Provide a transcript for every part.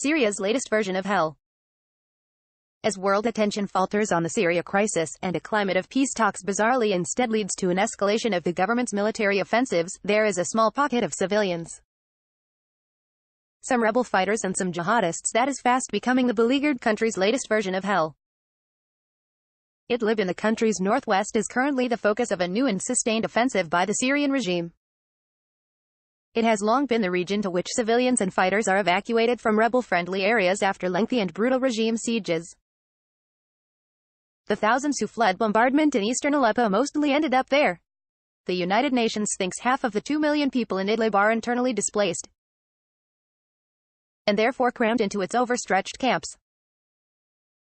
Syria's latest version of hell. As world attention falters on the Syria crisis, and a climate of peace talks bizarrely instead leads to an escalation of the government's military offensives, there is a small pocket of civilians. Some rebel fighters and some jihadists that is fast becoming the beleaguered country's latest version of hell. Idlib in the country's northwest is currently the focus of a new and sustained offensive by the Syrian regime. It has long been the region to which civilians and fighters are evacuated from rebel-friendly areas after lengthy and brutal regime sieges. The thousands who fled bombardment in eastern Aleppo mostly ended up there. The United Nations thinks half of the 2 million people in Idlib are internally displaced, and therefore crammed into its overstretched camps.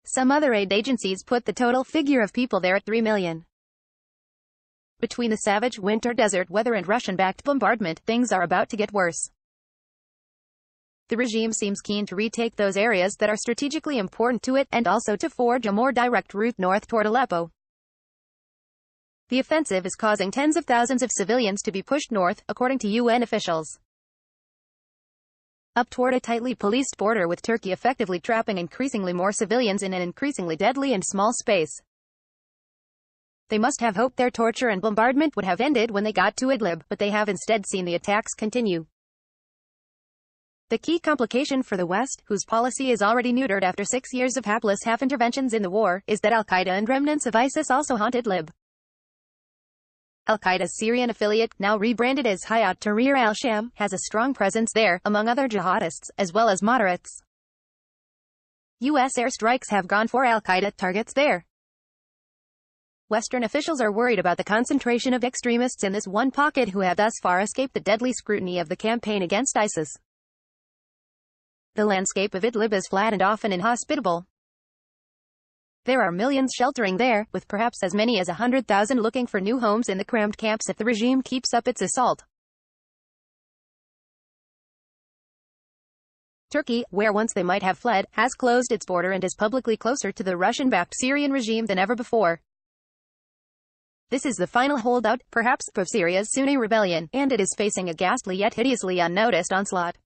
Some other aid agencies put the total figure of people there at 3 million. Between the savage winter desert weather and Russian-backed bombardment, things are about to get worse. The regime seems keen to retake those areas that are strategically important to it, and also to forge a more direct route north toward Aleppo. The offensive is causing tens of thousands of civilians to be pushed north, according to UN officials, up toward a tightly policed border with Turkey, effectively trapping increasingly more civilians in an increasingly deadly and small space. They must have hoped their torture and bombardment would have ended when they got to Idlib, but they have instead seen the attacks continue. The key complication for the West, whose policy is already neutered after 6 years of hapless half-interventions in the war, is that Al-Qaeda and remnants of ISIS also haunt Idlib. Al-Qaeda's Syrian affiliate, now rebranded as Hayat Tahrir al-Sham, has a strong presence there, among other jihadists, as well as moderates. U.S. airstrikes have gone for Al-Qaeda targets there. Western officials are worried about the concentration of extremists in this one pocket who have thus far escaped the deadly scrutiny of the campaign against ISIS. The landscape of Idlib is flat and often inhospitable. There are millions sheltering there, with perhaps as many as 100,000 looking for new homes in the crammed camps if the regime keeps up its assault. Turkey, where once they might have fled, has closed its border and is publicly closer to the Russian-backed Syrian regime than ever before. This is the final holdout, perhaps, of Syria's Sunni rebellion, and it is facing a ghastly yet hideously unnoticed onslaught.